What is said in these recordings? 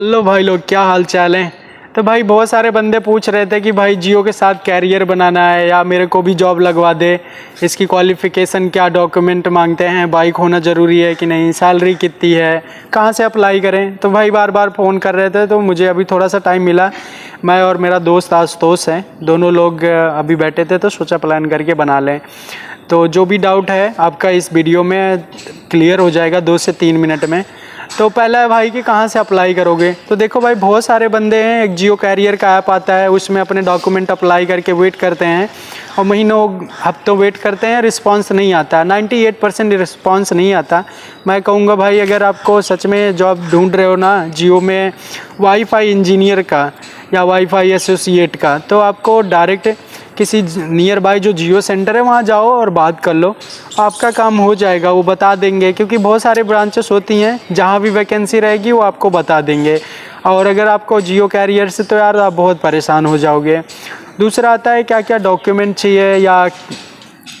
Hello भाई लोग, क्या हाल चाल है। तो भाई बहुत सारे बंदे पूछ रहे थे कि भाई जियो के साथ कैरियर बनाना है या मेरे को भी जॉब लगवा दे, इसकी क्वालिफ़िकेशन क्या, डॉक्यूमेंट मांगते हैं, बाइक होना ज़रूरी है कि नहीं, सैलरी कितनी है, कहाँ से अप्लाई करें। तो भाई बार बार फ़ोन कर रहे थे, तो मुझे अभी थोड़ा सा टाइम मिला। मैं और मेरा दोस्त आशुतोष है, दोनों लोग अभी बैठे थे, तो सोचा प्लान करके बना लें। तो जो भी डाउट है आपका इस वीडियो में क्लियर हो जाएगा 2 से 3 मिनट में। तो पहला है भाई कि कहाँ से अप्लाई करोगे। तो देखो भाई, बहुत सारे बंदे हैं, एक जियो कैरियर का ऐप आता है, उसमें अपने डॉक्यूमेंट अप्लाई करके वेट करते हैं और महीनों हफ्तों वेट करते हैं, रिस्पांस नहीं आता। 98% रिस्पांस नहीं आता। मैं कहूँगा भाई, अगर आपको सच में जॉब ढूंढ रहे हो ना जियो में वाईफाई इंजीनियर का या वाईफाई एसोसिएट का, तो आपको डायरेक्ट किसी नियर बाय जो जियो सेंटर है वहाँ जाओ और बात कर लो, आपका काम हो जाएगा। वो बता देंगे, क्योंकि बहुत सारे ब्रांचेस होती हैं, जहाँ भी वैकेंसी रहेगी वो आपको बता देंगे। और अगर आपको जियो कैरियर से, तो यार आप बहुत परेशान हो जाओगे। दूसरा आता है क्या क्या डॉक्यूमेंट चाहिए या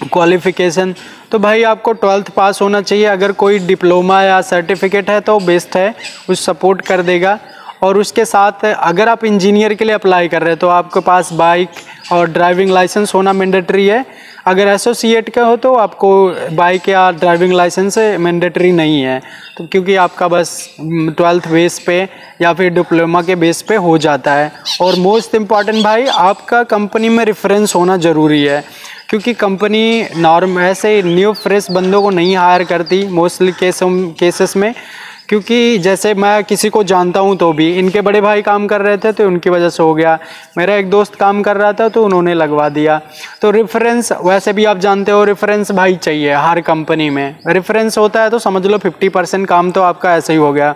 क्वालिफ़िकेशन। तो भाई आपको 12th पास होना चाहिए। अगर कोई डिप्लोमा या सर्टिफिकेट है तो बेस्ट है, उस सपोर्ट कर देगा। और उसके साथ अगर आप इंजीनियर के लिए अप्लाई कर रहे हैं तो आपके पास बाइक और ड्राइविंग लाइसेंस होना मैंडेटरी है। अगर एसोसिएट का हो तो आपको बाइक या ड्राइविंग लाइसेंस मैंडेटरी नहीं है, तो क्योंकि आपका बस 12th बेस पे या फिर डिप्लोमा के बेस पे हो जाता है। और मोस्ट इम्पॉर्टेंट भाई, आपका कंपनी में रेफरेंस होना ज़रूरी है, क्योंकि कंपनी नॉर्म ऐसे न्यू फ्रेश बंदों को नहीं हायर करती मोस्टली केसेस में। क्योंकि जैसे मैं किसी को जानता हूँ, तो भी इनके बड़े भाई काम कर रहे थे तो उनकी वजह से हो गया, मेरा एक दोस्त काम कर रहा था तो उन्होंने लगवा दिया। तो रेफरेंस वैसे भी आप जानते हो, रेफरेंस भाई चाहिए हर कंपनी में। रेफरेंस होता है तो समझ लो 50% काम तो आपका ऐसे ही हो गया।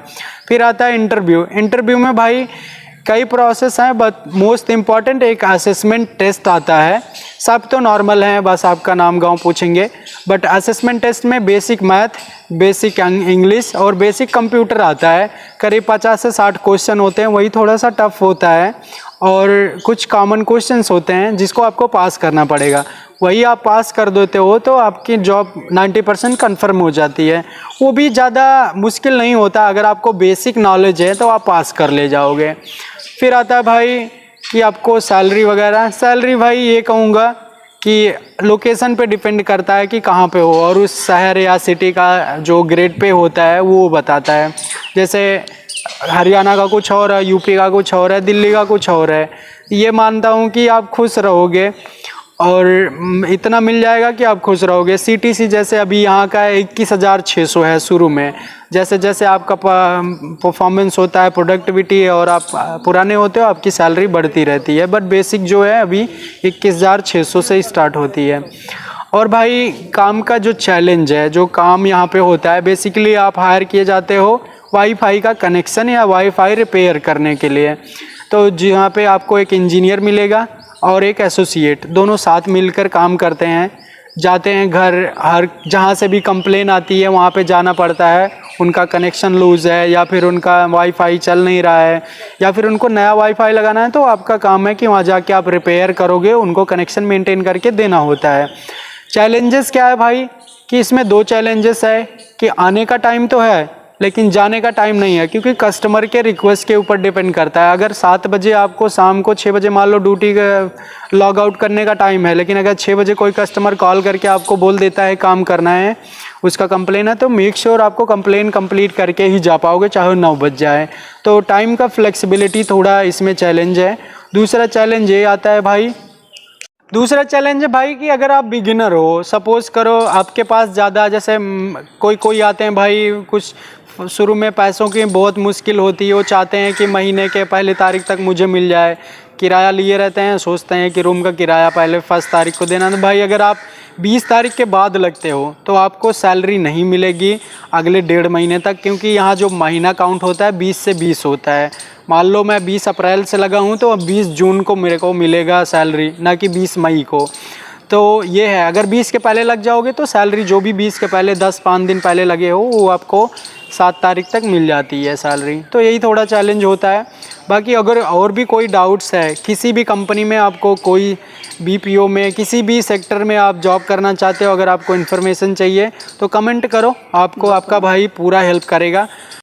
फिर आता है इंटरव्यू। इंटरव्यू में भाई कई प्रोसेस हैं, बट मोस्ट इम्पॉर्टेंट एक असेसमेंट टेस्ट आता है। सब तो नॉर्मल हैं, बस आपका नाम गांव पूछेंगे, बट असेसमेंट टेस्ट में बेसिक मैथ, बेसिक इंग्लिश और बेसिक कंप्यूटर आता है। करीब 50 से 60 क्वेश्चन होते हैं, वही थोड़ा सा टफ होता है। और कुछ कॉमन क्वेश्चंस होते हैं जिसको आपको पास करना पड़ेगा। वही आप पास कर देते हो तो आपकी जॉब 90% कन्फर्म हो जाती है। वो भी ज़्यादा मुश्किल नहीं होता, अगर आपको बेसिक नॉलेज है तो आप पास कर ले जाओगे। फिर आता है भाई कि आपको सैलरी वगैरह। सैलरी भाई ये कहूँगा कि लोकेशन पे डिपेंड करता है कि कहाँ पे हो, और उस शहर या सिटी का जो ग्रेड पे होता है वो बताता है। जैसे हरियाणा का कुछ और है, यूपी का कुछ और है, दिल्ली का कुछ और है। ये मानता हूँ कि आप खुश रहोगे और इतना मिल जाएगा कि आप खुश रहोगे। सीटीसी जैसे अभी यहाँ का 21,600 है शुरू में। जैसे जैसे आपका परफॉर्मेंस होता है, प्रोडक्टिविटी, और आप पुराने होते हो, आपकी सैलरी बढ़ती रहती है। बट बेसिक जो है अभी 21,600 से स्टार्ट होती है। और भाई काम का जो चैलेंज है, जो काम यहाँ पे होता है, बेसिकली आप हायर किए जाते हो वाईफाई का कनेक्शन या वाईफाई रिपेयर करने के लिए। तो जहाँ पे आपको एक इंजीनियर मिलेगा और एक एसोसिएट, दोनों साथ मिलकर काम करते हैं। जाते हैं घर, हर जहाँ से भी कंप्लेन आती है वहाँ पे जाना पड़ता है। उनका कनेक्शन लूज़ है या फिर उनका वाईफाई चल नहीं रहा है या फिर उनको नया वाईफाई लगाना है, तो आपका काम है कि वहाँ जाके आप रिपेयर करोगे, उनको कनेक्शन मेंटेन करके देना होता है। चैलेंजेस क्या है भाई, कि इसमें 2 चैलेंजेस है कि आने का टाइम तो है लेकिन जाने का टाइम नहीं है, क्योंकि कस्टमर के रिक्वेस्ट के ऊपर डिपेंड करता है। अगर 7 बजे आपको शाम को 6 बजे मान लो ड्यूटी लॉग आउट करने का टाइम है, लेकिन अगर 6 बजे कोई कस्टमर कॉल करके आपको बोल देता है काम करना है, उसका कंप्लेन है, तो मेक श्योर आपको कंप्लेन कंप्लीट करके ही जा पाओगे, चाहे 9 बज जाए। तो टाइम का फ्लेक्सिबिलिटी थोड़ा इसमें चैलेंज है। दूसरा चैलेंज ये आता है भाई, कि अगर आप बिगिनर हो, सपोज़ करो आपके पास ज़्यादा, जैसे कोई आते हैं भाई, कुछ शुरू में पैसों की बहुत मुश्किल होती है, वो चाहते हैं कि महीने के पहली तारीख तक मुझे मिल जाए। किराया लिए रहते हैं, सोचते हैं कि रूम का किराया पहले 1 तारीख को देना। तो भाई अगर आप 20 तारीख के बाद लगते हो तो आपको सैलरी नहीं मिलेगी अगले 1.5 महीने तक, क्योंकि यहाँ जो महीना काउंट होता है 20 से 20 होता है। मान लो मैं 20 अप्रैल से लगा हूँ तो अब 20 जून को मेरे को मिलेगा सैलरी, ना कि 20 मई को। तो ये है, अगर 20 के पहले लग जाओगे तो सैलरी जो भी 20 के पहले 10-5 दिन पहले लगे हो वो आपको 7 तारीख तक मिल जाती है सैलरी। तो यही थोड़ा चैलेंज होता है। बाकी अगर और भी कोई डाउट्स है, किसी भी कंपनी में आपको कोई बीपीओ में किसी भी सेक्टर में आप जॉब करना चाहते हो, अगर आपको इन्फॉर्मेशन चाहिए तो कमेंट करो, आपको आपका भाई पूरा हेल्प करेगा।